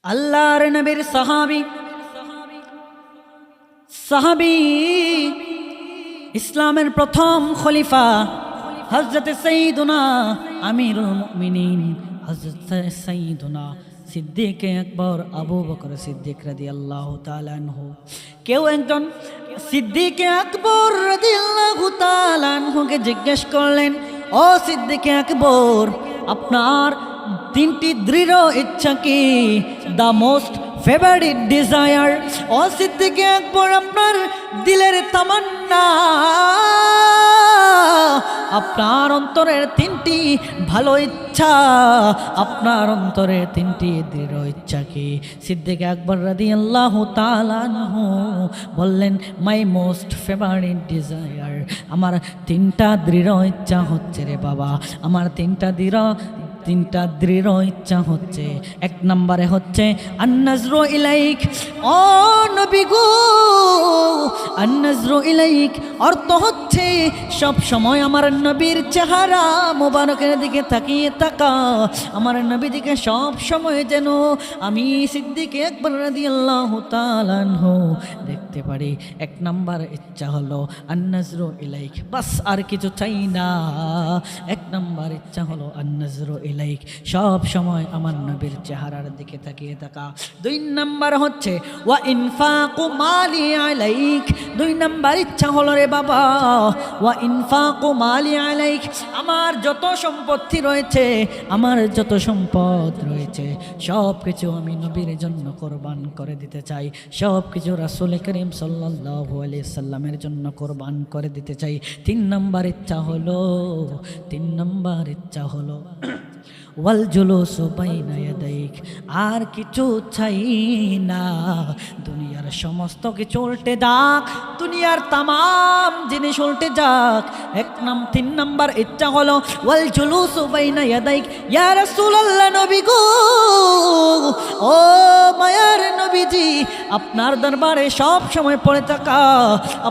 আল্লাহর নবীর সাহাবী ইসলামের প্রথম খলিফা হযরত সাইয়্যিদুনা আমিরুল মুমিনিন হযরত সাইয়্যিদুনা সিদ্দিক আকবর আবু বকর সিদ্দিক রাদিয়াল্লাহু তাআলা আনহু। কেউ একজন সিদ্দিক আকবর রাদিয়াল্লাহু তাআলা আনহুকে জিজ্ঞেস করলেন, ও সিদ্দিক আকবর, আপনার তিনটি দৃঢ় ইচ্ছা কি? The most favourite desire. ও সিদ্দিক আকবর, আপনার দিলের তামান্না, আপনার অন্তরের তিনটি ভালো ইচ্ছা, আপনার অন্তরের তিনটি দৃঢ় ইচ্ছা কি? সিদ্দিক আকবর রাদিয়াল্লাহু তাআলা আনহু বললেন, মাই মোস্ট ফেভারিট ডিজায়ার, আমার তিনটা দৃঢ় ইচ্ছা হচ্ছে রে বাবা, আমার তিনটা দৃঢ় ইচ্ছা হচ্ছে। এক নম্বরে হচ্ছে আন-নাজরু ইলাইক। ও নবী গো, আন-নাজরু ইলাইক অর্থ হচ্ছে সব সময় আমার নবীর চেহারা মোবারকের দিকে তাকিয়ে থাকা, আমার নবী দিকে সব সময় যেন আমি সিদ্দিক আকবর রাদিয়াল্লাহু তাআলা আনহু দেখতে পারি। এক নম্বর ইচ্ছা হলো আন-নাজরু ইলাইক, বাস আর কিছু চাই না। এক নম্বর ইচ্ছা হলো আন-নাজরু ইলাইক, সব সময় আমার নবীর চেহারার দিকে তাকিয়ে থাকা। দুই নম্বর হচ্ছে ওয়া ইনফাকু মালি আলাইক। দুই নম্বর ইচ্ছা হলো রে বাবা ওয়া ইনফাকু মালি আলাইক, আমার যত সম্পত্তি রয়েছে, আমার যত সম্পদ রয়েছে সব কিছু আমি নবীর জন্য কোরবান করে দিতে চাই, সব কিছু রাসূল করিম সাল্লাল্লাহু আলাইহি সাল্লামের জন্য কোরবান করে দিতে চাই। তিন নম্বর ইচ্ছা হলো ওয়াল জুলুসু বাইনা ইয়াদাইক, আর কিছু চাই না। দুনিয়ার সমস্ত কিছু উল্টে যাক, দুনিয়ার তামাম জিনিস উল্টে যাক। তিন নম্বর ইচ্ছা হলো ওয়াল জুলুসু বাইনা ইয়াদাইক, ইয়া রাসূলুল্লাহ, নবী গো, ও মায়ার নবীজি, আপনার দরবারে সব সময় পড়ে থাকা,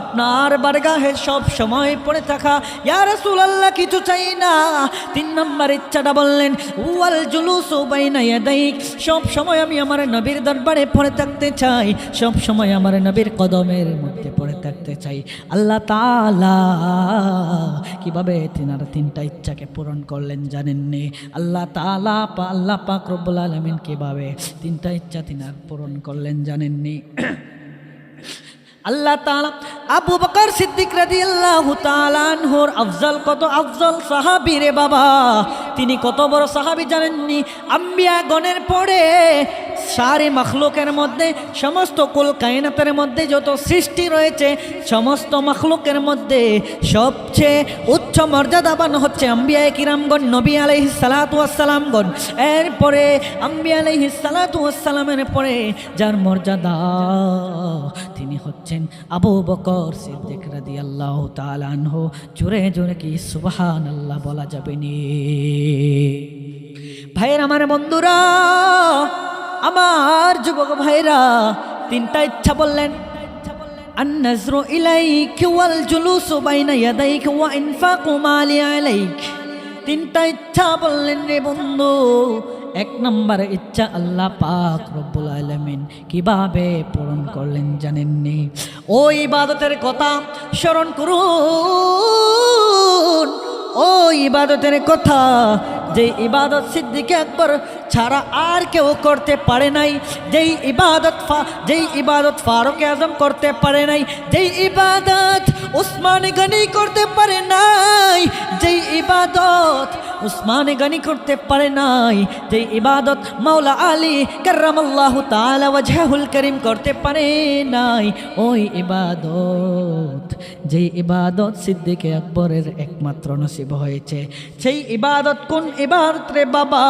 আপনার বারগাহে সব সময় পড়ে থাকা, ইয়া রাসূলুল্লাহ, কিছু চাই না। তিন নম্বর ইচ্ছাটা বললেন ওয়াল জুলুসু বাইনা ইয়াদাইক, সব সময় আমি আমার নবীর দরবারে পড়ে থাকতে চাই, সব সময় আমার নবীর কদমের মধ্যে পড়ে থাকতে চাই। আল্লাহ তাআলা কিভাবে তিনার তিনটা ইচ্ছাকে পূরণ করলেন জানেননি? আল্লাহ তাআলা আল্লাহ পাক রব্বুল আলামিন কিভাবে তিনটা ইচ্ছা তিনার পূরণ করলেন জানেননি? আল্লাহ তাআলা আবু বকর সিদ্দিক রাদিয়াল্লাহু তাআলা আনহুর কত আফজল সাহাবী রে বাবা, তিনি কত বড় সাহাবী জানেননি? আম্বিয়া গণের পরে সারে মখলুকের মধ্যে, সমস্ত কুল কায়নাতের মধ্যে যত সৃষ্টি রয়েছে, সমস্ত মখলুকের মধ্যে সবচেয়ে উচ্চ মর্যাদাবান হচ্ছে আম্বিয়া কিরামগণ, নবী আলাইহিস সালাতু ওয়াস সালামগণ। এরপরে আম্বিয়া আলাইহিস সালাতু ওয়াস সালামের পরে যার মর্যাদা, তিনি হচ্ছেন আবু বকর সিদ্দিক রাদিয়াল্লাহু তাআলা আনহু। জোরে জোরে কি সুবহানাল্লাহ বলা যাবে নি? ভাইয়ের আমার বন্ধুরা, আমার যুবক ভাইরা, তিনটা ইচ্ছা বললেন, আন-নাজরু ইলাইক ওয়াল জুলুসু বাইনা ইয়াদাইক ওয়া ইনফাকু মালি আলাইক। তিনটা ইচ্ছা বললেন রে বন্ধু। এক নম্বর ইচ্ছা আল্লাহ পাক রব্বুল আলামিন কিভাবে পূরণ করলেন জানেননি? ওই ইবাদতের কথা স্মরণ করুন, ওই ইবাদতের কথা, যে ইবাদত সিদ্দিক আকবর ছাড়া আর কেউ করতে পারে নাই, যেই ইবাদত ফারুক আজম করতে পারে নাই, যেই ইবাদত উসমান গনি করতে পারে নাই, যেই ইবাদত উসমান গনি করতে পারে নাই, যেই ইবাদত মাওলা আলী কাররামাল্লাহু তাআলা ওয়াজহুল করিম করতে পারে নাই, ওই ইবাদত, যেই ইবাদত সিদ্দিক আকবরের একমাত্র নসিব হয়েছে। সেই ইবাদত কোন ইবাদত রে বাবা?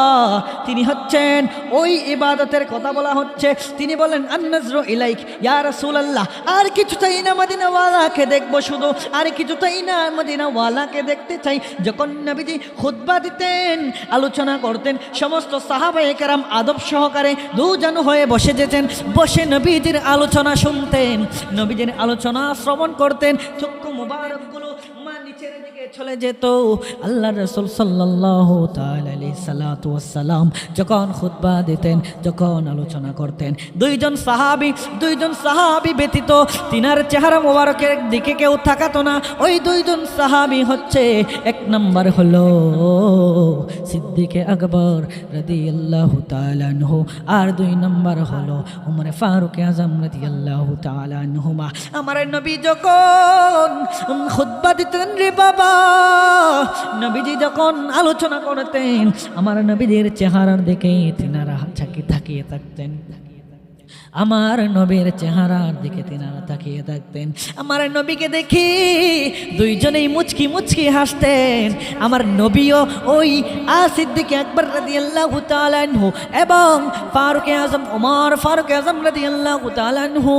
তিনি হচ্ছেন, ওই ইবাদতের কথা বলা হচ্ছে, তিনি বলেন আন-নাজরু ইলাইক, ইয়া রাসূলুল্লাহ, আর কিছু চাই না, মদিনাওয়ালাকে দেখবো শুধু, আর কিছু চাই না, মদিনাওয়ালাকে দেখতে চাই। যখন নবীজি খুতবা দিতেন, আলোচনা করতেন, সমস্ত সাহাবায়ে কেরাম আদব সহকারে দুজন হয়ে বসে যেতেন, বসে নবীজির আলোচনা শুনতেন, নবীজির আলোচনা শ্রবণ করতেন, চক্ষু মুবারকগুলো নিচে ছেড়ে দিকে চলে যেত। আল্লাহ রাসূল সাল্লাল্লাহু তাআলা আলাইহি সাল্লাতু ওয়াস সালাম যখন খুতবা দিতেন, যখন আলোচনা করতেন, দুইজন সাহাবী ব্যতীত তিনার চেহারা মোবারকের দিকে কেউ তাকাতো না। ওই দুইজন সাহাবী হচ্ছে, এক নাম্বার হলো সিদ্দিক আকবর রাদিয়াল্লাহু তাআলা আনহু, আর দুই নাম্বার হলো উমর ফারুক আযম রাদিয়াল্লাহু তাআলা আনহুমা। আমার নবী যখন খুতবা দিতেন রে বাবা, নবীজি যখন আলোচনা করতেন, আমার নবীদের চেহারার দিকে তিনারা তাকিয়ে থাকতেন। আমার নবীর চেহারার দিকে তিনারা তাকিয়ে থাকতেন। আমার নবীকে দেখি দুইজনেই মুচকি মুচকি হাসতেন। আমার নবীও ওই সিদ্দিক আকবর রাদিয়াল্লাহু তাআলা আনহু এবং ওমর ফারুক আযম রাদিয়াল্লাহু তাআলা আনহু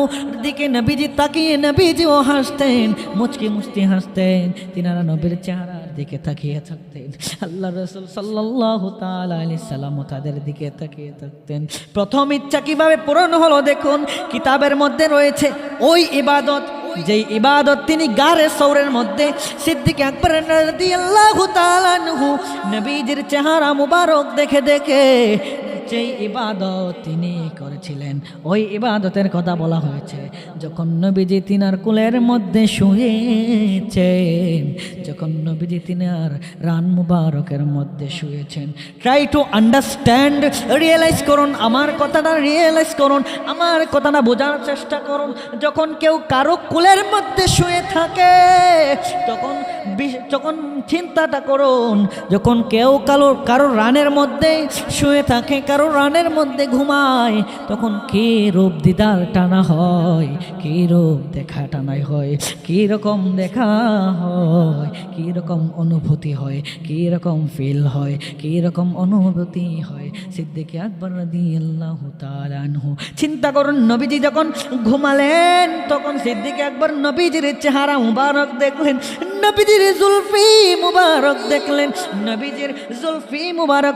দিকে নবীজি তাকিয়ে নবীজিও হাসতেন, মুচকি মুচকি হাসতেন। তিনারা নবীর চেহারার দিকে তাকিয়ে থাকতেন। আল্লাহ রাসূল সাল্লাল্লাহু তাআলা আলাইহি সাল্লাম তাদের দিকে তাকিয়ে থাকতেন। প্রথম ইচ্ছা কিভাবে পূরণ হলো দেখুন, কিতাবের মধ্যে রয়েছে ওই ইবাদত, যেই ইবাদত তিনি গারে সৌরের মধ্যে সিদ্দিক আকবর রাদিয়াল্লাহু তাআলা আনহু নবীজির চেহারা মুবারক দেখে দেখে যেই ইবাদত তিনি করেছিলেন, ওই ইবাদতের কথা বলা হয়েছে। যখন নবীজি তিনার কুলের মধ্যে শুয়েছেন, যখন নবীজি তিনার রান মুবারকের মধ্যে শুয়েছেন, ট্রাই টু আন্ডারস্ট্যান্ড, রিয়েলাইজ করুন, আমার কথাটা রিয়েলাইজ করুন, আমার কথাটা বোঝার চেষ্টা করুন। যখন কেউ কারো কুলের মধ্যে শুয়ে থাকে, তখন চিন্তাটা করুন, যখন কেউ কারো রানের মধ্যে শুয়ে থাকে, কারো রানের মধ্যে ঘুমায়, তখন কি রূপ দিদার টানা হয়, কি রূপ দেখা টানাই হয়, কি রকম দেখা হয়, কি রকম অনুভূতি হয়, কি রকম ফিল হয়, কি রকম অনুভূতি হয়। সিদ্দিক আকবর রাদিয়াল্লাহু তাআলা আনহু চিন্তা করুন, নবীজি যখন ঘুমালেন তখন সিদ্দিক আকবর নবীজির চেহারা মুবারক দেখলেন, নবীজির জুলফি মুবারক দেখলেন, নবীজির জুলফি মুবারক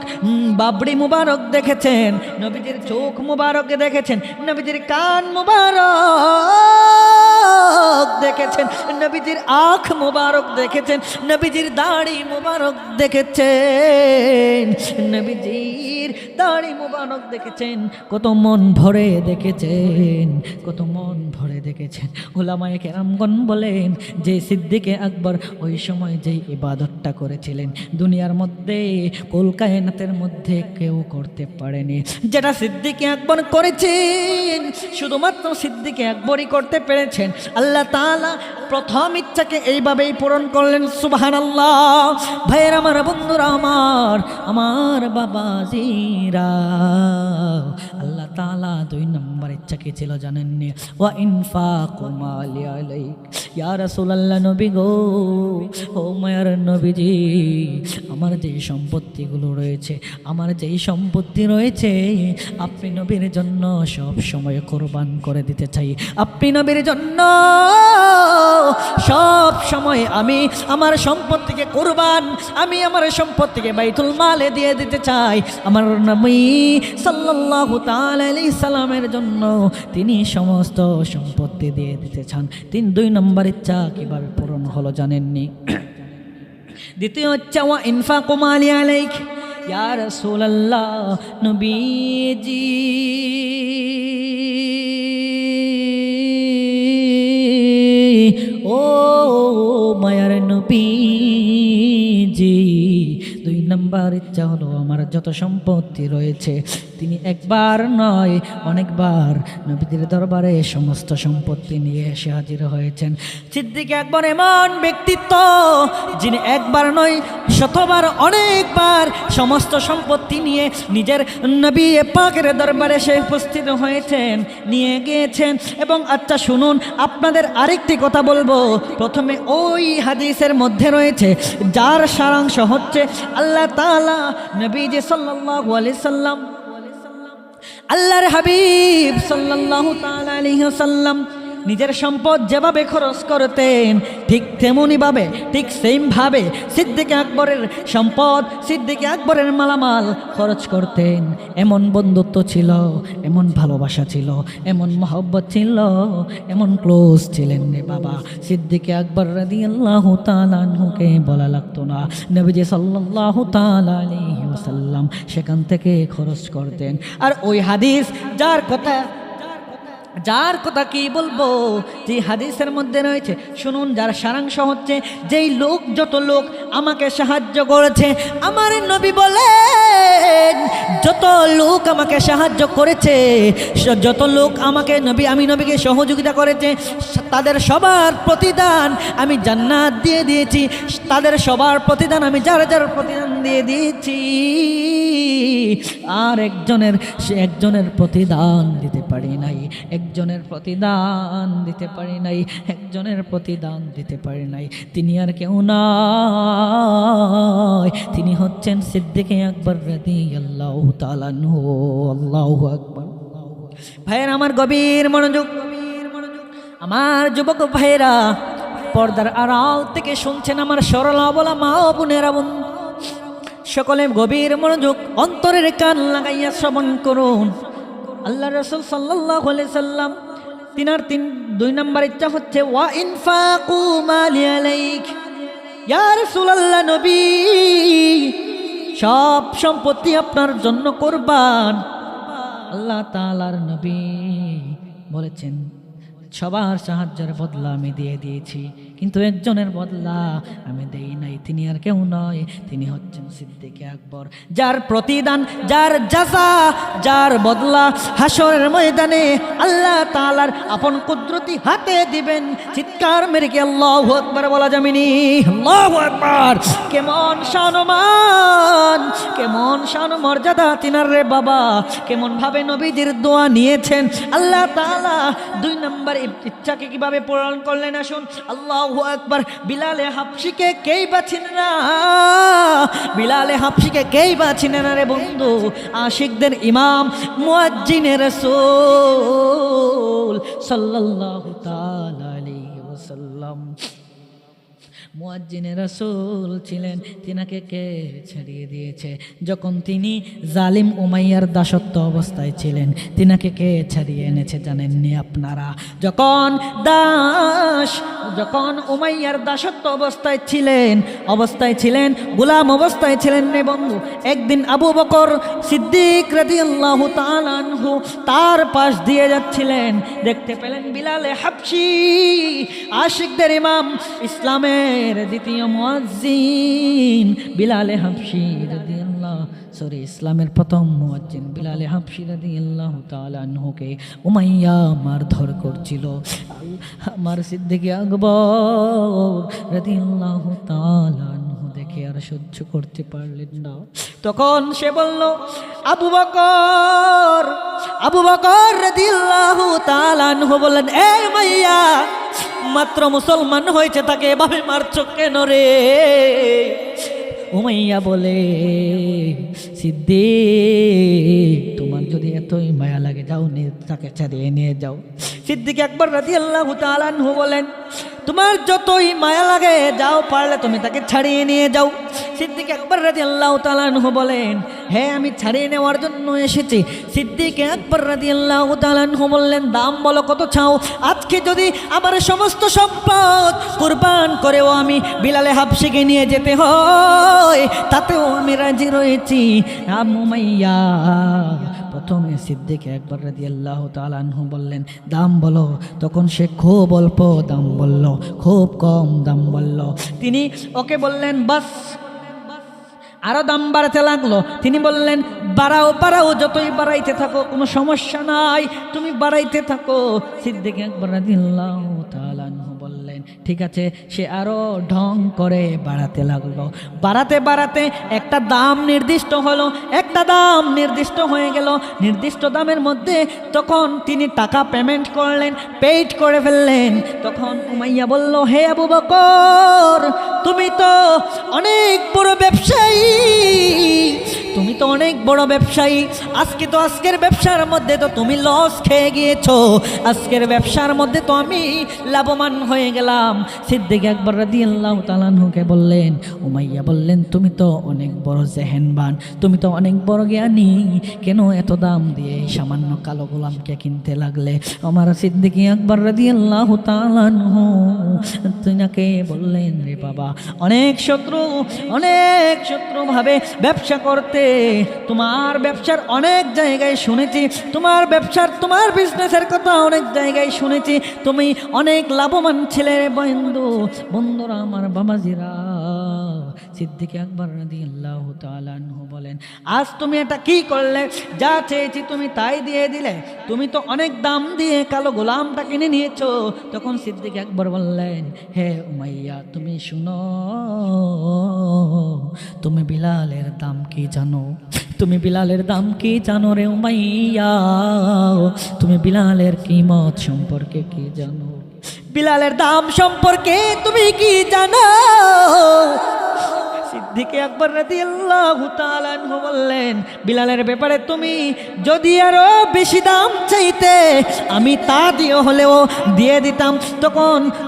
বাবড়ি মুবারক দেখেছেন, নবীজির চোখ মুবারক দেখেছেন, নবীজির কান মুবারক দেখেছেন, নবীজির আঁখ মুবারক দেখেছেন, নবীজির দাড়ি মুবারক দেখেছেন, নবীজির দাড়ি মুবারক দেখেছেন। কত মন ভরে দেখেছেন, কত মন ভরে দেখেছেন। উলামায়ে কেরামগণ বলেন যে সিদ্দিকে আকবর ওই সময় যেই ইবাদতটা করেছিলেন, দুনিয়ার মধ্যে কুল কায়নাতের মধ্যে কেউ করতে পারেনি। যেটা সিদ্দিকে আকবর করেছেন, শুধুমাত্র সিদ্দিকে আকবরই করতে পেরেছেন। আল্লাহ তাআলা প্রথম ইচ্ছাকে এইভাবেই পূরণ করলেন। সুবহানাল্লাহ। ভাইয়ের আমার, বন্ধুরা আমার বাবাজিরা, আল্লাহ তাআলা দুই নম্বর ইচ্ছা কি ছিল জানেননি? ওয়া ইনফাকু মালি আলাইক, ইয়া রাসূলুল্লাহ, নবী গো, ও মায়ার নবীজি, আমার যেই সম্পত্তিগুলো রয়েছে, আমার যেই সম্পত্তি রয়েছে, আপনি নবীর জন্য সব সময় কোরবান করে দিতে চাই। আপনি নবীর জন্য সব সময় আমি আমার সম্পত্তিকে কোরবান, আমি আমার সম্পত্তিকে বাইতুল মালে দিয়ে দিতে চাই। আমার নবী সাল্লাল্লাহু তাআলা আলাইহি সাল্লামের জন্য তিনি সমস্ত সম্পত্তি দিয়ে দিতে চান। দুই নম্বর ইচ্ছা কিভাবে পূরণ হলো জানেননি? দ্বিতীয় ইচ্ছা, ওয়া ইনফাকু মালি আলাইক, ইয়া রাসূলুল্লাহ, নবীজি, ও মায়ার নবীজি, দুই নম্বর ইচ্ছা হলো আমার যত সম্পত্তি রয়েছে, তিনি একবার নয় অনেকবার নবীদের দরবারে সমস্ত সম্পত্তি নিয়ে এসে হাজির হয়েছেন। সিদ্দিক আকবর এমন ব্যক্তিত্ব, যিনি একবার নয় শতবার অনেকবার সমস্ত সম্পত্তি নিয়ে নিজের নবী পাকের দরবারে এসে উপস্থিত হয়েছেন, নিয়ে গিয়েছেন। এবং আচ্ছা শুনুন, আপনাদের আরেকটি কথা বলবো। প্রথমে ওই হাদিসের মধ্যে রয়েছে, যার সারাংশ হচ্ছে আল্লাহ তাআলা নবীজি সাল্লাল্লাহু আলাইহি সাল্লাম, আল্লাহর হাবিব সাল্লাল্লাহু তাআলা আলাইহি ওয়াসাল্লাম নিজের সম্পদ যেভাবে খরচ করতেন ঠিক তেমনইভাবে ঠিক সেমভাবে সিদ্দিক আকবরের সম্পদ সিদ্দিক আকবরের মালামাল খরচ করতেন। এমন বন্ধুত্ব ছিল, এমন ভালোবাসা ছিল, এমন মহব্বত ছিল, এমন ক্লোজ ছিলেন রে বাবা। সিদ্দিক আকবর রাদিয়াল্লাহু তাআলা আনহুকে বলা লাগতো না, নবীজি সাল্লাল্লাহু তাআলা আলাইহি ওয়াসাল্লাম সেখান থেকে খরচ করতেন। আর ওই হাদিস যার কথা কি বলবো, যে হাদিসের মধ্যে রয়েছে শুনুন, যার সারাংশ হচ্ছে যেই লোক যত লোক আমাকে সাহায্য করেছে, আমার নবী বলেন যত লোক আমাকে সাহায্য করেছে, যত লোক আমাকে আমি নবীকে সহযোগিতা করেছে, তাদের সবার প্রতিদান আমি জান্নাত দিয়ে দিয়েছি। তাদের সবার প্রতিদান আমি যার প্রতিদান দিয়ে দিয়েছি। আর একজনের প্রতিদান দিতে পারি নাই, একজনের প্রতিদান দিতে পারি নাই, একজনের প্রতিদান দিতে পারি নাই। তিনি আর কেউ নয়, তিনি হচ্ছেন সিদ্দিক আকবর রাদিয়াল্লাহু তাআলা আনহু। আল্লাহু আকবার। ভাইয়েরা আমার, গভীর মনোযোগ, আমার যুবক ভাইয়েরা, পর্দার আড়াল থেকে শুনছেন আমার সরল অবলা মা ও বোনেরা, সকলে গভীর মনোযোগ, অন্তরের কান লাগাইয়া শ্রবণ করুন। আল্লাহ রাসূল সাল্লাল্লাহু আলাইহি সাল্লাম তিনার 2 নম্বর ইচ্ছা হচ্ছে ওয়া ইনফাকু মালি আলাইক। ইয়া রাসূলুল্লাহ, নবী সব সম্পত্তি আপনার জন্য কুরবান। আল্লাহ তাআলার নবী বলেছেন সবার সাহায্যের বদলা আমি দিয়ে দিয়েছি, কিন্তু একজনের বদলা আমি দেই নাই। তিনি আর কেউ নয়, তিনি হচ্ছেন সিদ্দিক আকবর, যার প্রতিদান, যার জাযা, যার বদলা হাসরের ময়দানে আল্লাহ তাআলার আপন কুদরতি হাতে দিবেন। চিৎকার মেরে কি আল্লাহু আকবার বলা যাবেনি? আল্লাহু আকবার। কেমন সম্মান, কেমন শান মর্যাদা তিনার রে বাবা, কেমন ভাবে নবীজির দোয়া নিয়েছেন আল্লাহ তাআলা। 2 নম্বর ইচ্ছাকে কিভাবে পূরণ করলেন আসুন। আল্লাহু আকবার। বিলালে হাবশিকে কেই বাঁচিন না, বিলালে হাবশিকে কেই বাঁচিন না রে বন্ধু। আশিকদের ইমাম মুয়াজ্জিনে রাসূল সাল্লাল্লাহু তাআলা আলাইহি ওয়াসাল্লাম মুয়াজ্জিনে রাসূল ছিলেন। তিনাকে কে ছাড়িয়ে দিয়েছে? যখন তিনি জালিম উমাইয়ার দাসত্ব অবস্থায় ছিলেন, তিনাকে কে ছাড়িয়ে এনেছে জানেননি আপনারা? যখন উমাইয়ার দাসত্ব অবস্থায় ছিলেন, গোলাম অবস্থায় ছিলেন রে বন্ধু। একদিন আবু বকর সিদ্দিক রাদিয়াল্লাহু তাআলা আনহু তার পাশ দিয়ে যাচ্ছিলেন, দেখতে পেলেন বিলালে হাবশি, আশিকদের ইমাম, ইসলামের দ্বিতীয় মুয়াজ্জিন বিলালে হাবশি ইসলামের প্রথম মুয়াজ্জিন বিলালে হাবশি রাদিয়াল্লাহু তাআলা আনহুকে উমাইয়া মারধর করছিল। আমার সিদ্দিক আকবর রাদিয়াল্লাহু তাআলা আনহু দেখে আর সহ্য করতে পারলেন না। তখন সে বলল, আবু বকর রাদিয়াল্লাহু তাআলা আনহু বললেন, এ উমাইয়া, মাত্র মুসলমান হয়েছে, তাকে এভাবে মারছো কেন রে? উমাইয়া বলে, সিদ্দিক, তোমার যদি এতই মায়া লাগে, যাও তাকে ছাড়িয়ে নিয়ে যাও। সিদ্দিক আকবর রাদিয়াল্লাহু তাআলা আনহু বলেন, তোমার যতই মায়া লাগে যাও, পারলে তুমি তাকে ছাড়িয়ে নিয়ে যাও। সিদ্দিক আকবর রাদিয়াল্লাহু তাআলা আনহু বলেন, হ্যাঁ, আমি ছাড়িয়ে নেওয়ার জন্য এসেছি। সিদ্দিক আকবর রাদিয়াল্লাহু তাআলা আনহু বললেন, দাম বলো কত চাও? আজকে যদি আমার সমস্ত সম্পদ কুরবান করেও আমি বিলালে হাবশিকে নিয়ে যেতে হয়, তাতেও আমি রাজি রয়েছি। উমাইয়া প্রথমে সিদ্দিক আকবর রাদিয়াল্লাহু তাআলা আনহু বললেন, দাম বলো। তখন সে খুব অল্প দাম বলল, খুব কম দাম বলল। তিনি ওকে বললেন, বাস। আরো দাম বাড়াতে লাগলো। তিনি বললেন, বাড়াও, যতই বাড়াইতে থাকো কোনো সমস্যা নাই, তুমি বাড়াইতে থাকো। সিদ্দিক আকবর রাদিয়াল্লাহু তাআলা আনহু বললেন, ঠিক আছে। সে আরো ঢং করে বাড়াতে লাগলো। বাড়াতে একটা দাম নির্দিষ্ট হলো, একটা দাম নির্দিষ্ট হয়ে গেল। নির্দিষ্ট দামের মধ্যে তখন তিনি টাকা পেমেন্ট করলেন, পেইড করে ফেললেন। তখন উমাইয়া বলল, হে আবু বকর, তুমি তো অনেক বড় ব্যবসায়ী, তুমি তো অনেক বড় ব্যবসায়ী, আজকের ব্যবসার মধ্যে তো তুমি লস খেয়ে গিয়েছো, আজকের ব্যবসার মধ্যে তো আমি লাভবান হয়ে গেলাম। সিদ্দিক আকবর রাদিয়াল্লাহু তাআলা আনহুকে বললেন, উমাইয়া বললেন, তুমি তো অনেক বড় জেহেনবান, তুমি তো অনেক বড় জ্ঞানী, কেন এত দাম দিয়ে সামান্য কালো গোলামকে কিনতে লাগলে? আমার সিদ্দিক আকবর রাদিয়াল্লাহু তাআলা আনহু তিনাকে বললেন, রে বাবা, অনেক শত্রু ভাবে ব্যবসা করতে, তোমার ব্যবসার অনেক জায়গায় শুনেছি, তোমার বিজনেসের কথা অনেক জায়গায় শুনেছি, তুমি অনেক লাভবান ছেলে বন্ধুরা, আমার বাবাজিরা। সিদ্দিক আকবর রাদিয়াল্লাহু তাআলা আনহু বলেন, আজ তুমি এটা কি করলে? যা চেয়েছি তুমি তাই দিয়ে দিলে, তুমি তো অনেক দাম দিয়ে কালো গোলামটা কিনে নিয়েছো। তখন সিদ্দিক আকবর বললেন, হে উমাইয়া, তুমি শুনো, তুমি বিলালের দাম কি জানো? তুমি বিলালের দাম কি জানো রে উমাইয়া? তুমি বিলালের কিমত সম্পর্কে কি জানো? বিলালের দাম সম্পর্কে তুমি কি জানো? সিদ্দিক আকবর রাদিয়াল্লাহু তাআলা আনহু বললেন, বিলালের ব্যাপারে তুমি যদি আরো বেশি দাম চাইতে, আমি তা দিয়ে হলেও দিয়ে দিতাম।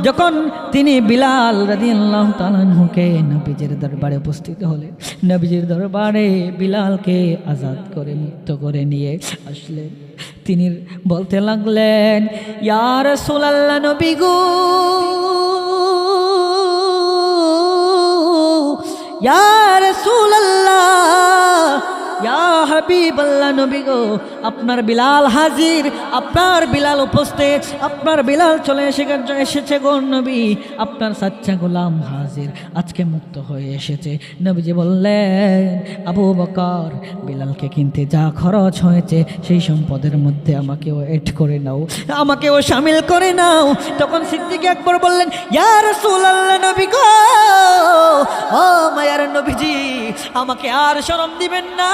যখন তিনি বিলাল রাদিয়াল্লাহু তাআলা আনহুকে নবীজির দরবারে উপস্থিত হলেন, নবীজির দরবারে বিলালকে আজাদ করে মুক্ত করে নিয়ে আসলেন। তিনি বলতে লাগলেন, ইয়া রাসূলুল্লাহ, নবী গো, ইয়া রাসূলুল্লাহ, ইয়া হাবিবাল্লাহ, নবী গো, আপনার বিলাল হাজির, আপনার বিলাল উপস্থিত, আপনার বিলাল চলে এসেছে গো নবী, আপনার সাচ্চা গোলাম হাজির, আজকে মুক্ত হয়ে এসেছে। নবীজি বললেন, আবু বকর, বিলালকে কিনতে যা খরচ হয়েছে সেই সম্পদের মধ্যে আমাকেও এড করে নাও, আমাকেও শামিল করে নাও। তখন সিদ্দিক আকবর বললেন, ইয়া রাসূলুল্লাহ, নবী গো, ও মায়ার নবীজি, আমাকে আর শরম দিবেন না।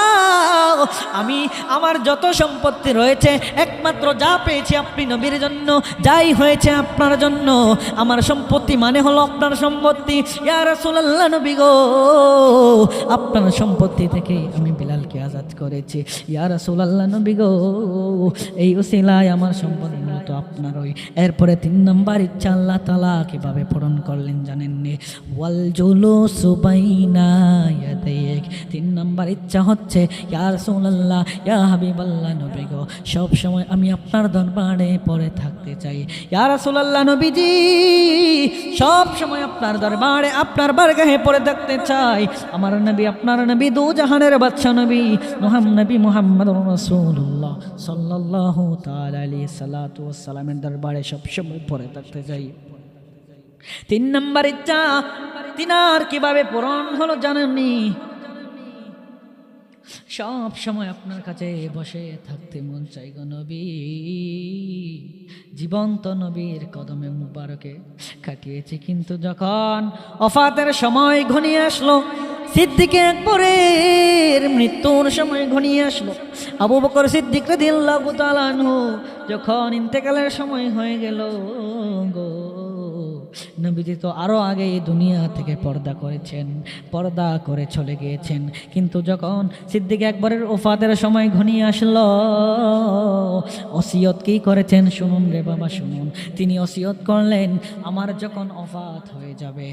আমি আমার যত সম্পত্তি রয়েছে, একমাত্র যা পেয়েছি আপনি নবীর জন্য, যাই হয়েছে আপনার জন্য। আমার সম্পত্তি মানে হলো আপনার সম্পত্তি। ইয়া রাসূলুল্লাহ, নবী গো, আপনার সম্পত্তি থেকে আমি বিলালকে আজাদ করেছি। ইয়া রাসূলুল্লাহ, নবী গো, এই উসিলায় আমার সম্পত্তি মূলত আপনারই। এরপরে 3 নম্বর ইচ্ছা আল্লাহ তাআলা কিভাবে পূরণ করলেন জানেননি? ওয়াল জুলুসু বাইনা ইয়াদাইক। 3 নম্বর ইচ্ছা হচ্ছে, ইয়া রাসূলুল্লাহ, ইয়া হাবিবাল্লাহ, নবী গো, সব সময় আমি আপনার দরবারে পড়ে থাকতে চাই। ইয়া রাসূলুল্লাহ, নবীজি, সব সময় আপনার দরবারে, আপনার বারগাহে পড়ে থাকতে চাই। আমার নবী, আপনার নবী, দু জাহানের বাদশা নবী মুহাম্মদুর রাসূলুল্লাহ সাল্লাল্লাহু তাআলা আলাইহি সাল্লাতু ওয়াস সালামের দরবারে সব সময় পড়ে থাকতে চাই। 3 নম্বর ইচ্ছা তিনার কিভাবে পূরণ হলো জানেননি? সব সময় আপনার কাছে বসে থাকতে মন চাই গো নবী। জীবন্ত নবীর কদমে মুবারকে কাটিয়েছি, কিন্তু যখন ওফাতের সময় ঘনিয়ে আসলো, সিদ্দিক আকবরের মৃত্যুর সময় ঘনিয়ে আসলো, আবু বকর সিদ্দিক রাদিয়াল্লাহু তাআলা আনহু যখন ইন্তেকালের সময় হয়ে গেল গো, নবীজি তো আরও আগে এই দুনিয়া থেকে পর্দা করে চলে গিয়েছেন। কিন্তু যখন সিদ্দিক আকবরের ওফাতের সময় ঘনিয়ে আসলো, ওসিয়ত কি করেছেন শুনুন রে বাবা, শুনুন। তিনি ওসিয়ত করলেন, আমার যখন ওফাত হয়ে যাবে,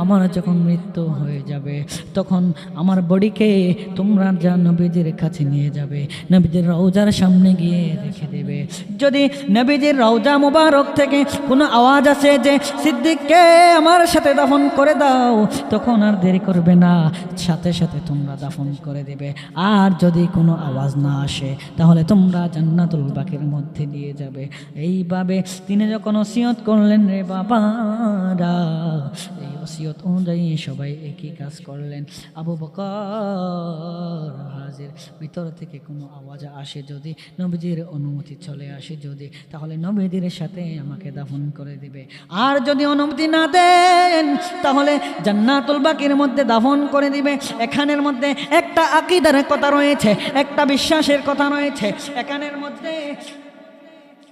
আমার যখন মৃত্যু হয়ে যাবে, তখন আমার বডিকে তোমরা যা নবীজির কাছে নিয়ে যাবে, নবীজির রওজার সামনে গিয়ে রেখে দেবে। যদি নবীজির রওজা মুবারক থেকে কোনো আওয়াজ আসে যে সিদ্দিককে আমার সাথে দাফন করে দাও, তখন আর দেরি করবে না, সাথে সাথে তোমরা দাফন করে দেবে। আর যদি কোনো আওয়াজ না আসে, তাহলে তোমরা জান্নাতুল বাকির মধ্যে নিয়ে যাবে। এইভাবে তিনি যখন ওসিয়ত করলেন রে বাবারা, এই ওসিয়ত অনুযায়ী সবাই একই কাজ করলেন। আবু বকর হাজির, ভিতর থেকে কোনো আওয়াজ আসে যদি, নবীজির অনুমতি চলে আসে যদি, তাহলে নবীজির সাথে আমাকে দাফন করে দিবে। আর যদি অনুমতি না দেন, তাহলে জান্নাতুল বাকির মধ্যে দাফন করে দিবে। এখানের মধ্যে একটা আকীদার কথা রয়েছে, একটা বিশ্বাসের কথা রয়েছে। এখানের মধ্যে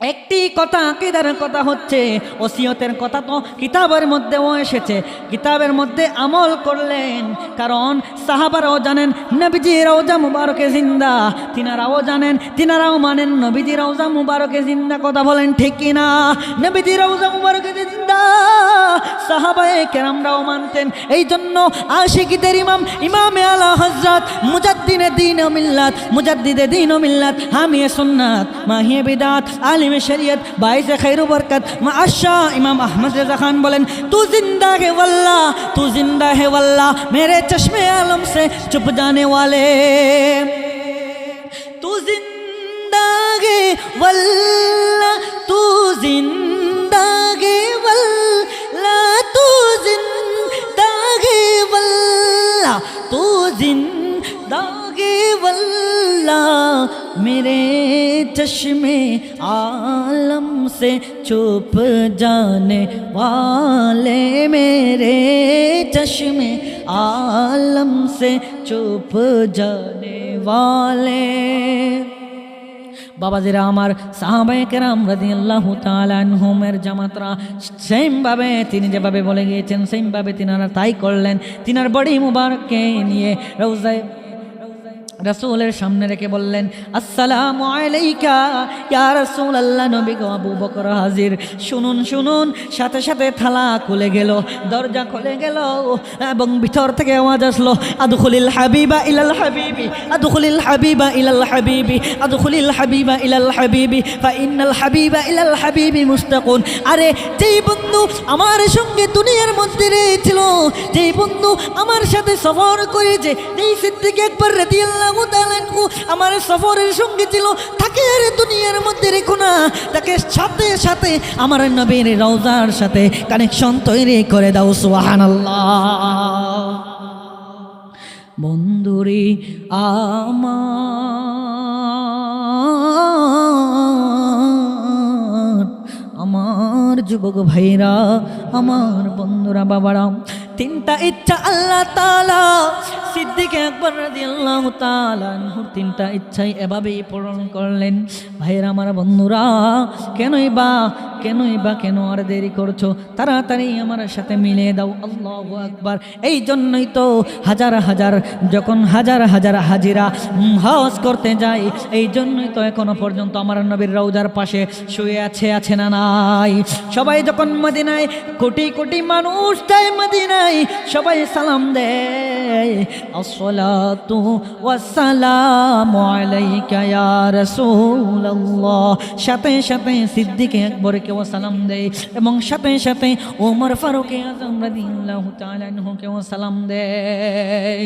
একটি কথা আকীদার কথা হচ্ছে, ওসিয়তের কথা তো কিতাবের মধ্যেও এসেছে, কিতাবের মধ্যে আমল করলেন। কারণ সাহাবারাও জানেন নবীজি রওজা মুবারকে জিন্দা, তিনারাও জানেন, তিনারাও মানেন নবীজি রওজা মুবারকে জিন্দা। কথা বলেন ঠিক কিনা? নবীজি রওজা মুবারকে জিন্দা, সাহাবায়ে কেরামরাও মানতেন। এই জন্য আশিকদের ইমাম ইমামে আলা হযরত মুজাদ্দিদে দ্বীন ও মিল্লাত, মুজাদ্দিদে দ্বীন ও মিল্লাত, হামিয়ে সুন্নাত, মাহিয়ে বিদাত, আলিমে শরিয়ত, বাইসে খৈর বরকত মাশা ইমাম আহমদ রেজা খান বলেন, তু জিন্দা হে वल्लाह, तू जिंदा है वल्लाह, मेरे चश्मे आलम से चुप जाने वाले। तू जिंदा है वल्लाह, तू जिंदा है वल्लाह, तू जिंदा है वल्लाह, तू जिंदा है वल्लाह, मेरे चश्मे आलम से चुप जाने वाले, मेरे चश्मे आलम से चुप जाने वाले। বাবাজিরা আমার, সাহাবায়ে কেরাম রাদিয়াল্লাহু তাআলা আনহুমের জামাতরা সেমভাবে তিনি যেভাবে বলে গিয়েছেন সেমভাবে তিনারা তাই করলেন। তিনার বডি মুবারককে নিয়ে রওজায়ে রাসূলের সামনে রেখে বললেন, আসসালামু আলাইকা ইয়া রাসূলুল্লাহ। নবী গো আবু বকর হাজির। শুনুন শুনুন, সাথে সাথে থালা খুলে গেল, দরজা খুলে গেল এবং ভিতর থেকে আওয়াজ আসলো, আদখুলিল হাবিবা ইলাল হাবিবি, আদখুলিল হাবিবা ইলাল হাবিবি, আদখুলিল হাবিবা ইলাল হাবিবি, ফা ইন্নাল হাবিবা ইলাল হাবিবি মুশতাকুন। আরে যেই বন্ধু আমার সঙ্গে দুনিয়ার মধ্যে রয়েছিল, যেই বন্ধু আমার সাথে সফর করেছে, যেই সিদ্দিক আকবর রাদিয়াল্লাহু আমার সফরের সঙ্গে ছিল, তাকে আর দুনিয়ার মধ্যে রেখো না, তাকে সাথে সাথে আমার নবীর রওজার সাথে কানেকশন তৈরি করে দাও। সুবহানাল্লাহ। বন্ধুরে আমার যুবক ভাইরা, আমার বন্ধুরা, বাবারা, তিনটা ইচ্ছা আল্লাহ তাআলা সিদ্দিক আকবর রাদিয়াল্লাহু তাআলা আনহুর তিনটা ইচ্ছাই এভাবেই পূরণ করলেন। ভাইরা আমার, বন্ধুরা, কেনই বা কেন আর দেরি করছো? তাড়াতাড়ি আমার সাথে মিলিয়ে দাও। আল্লাহু আকবার। এই জন্যই তো হাজার হাজার হাজিরা হজ করতে যায়। এই জন্যই তো এখনো পর্যন্ত আমার নবীর রওজার পাশে শুয়ে আছে না নাই? সবাই যখন মদিনায়, কোটি কোটি মানুষ যায় মদিনায়, সবাই সালাম দেয়, আসসালাতু ওয়াসসালামু আলাইকা ইয়া রাসূলুল্লাহ। সাথে সাথে সিদ্দিক আকবরকেও সালাম দেয় এবং সাথে সাথে ওমর ফারুক আযম রাদিয়াল্লাহু তাআলা আনহুকেও সালাম দেয়।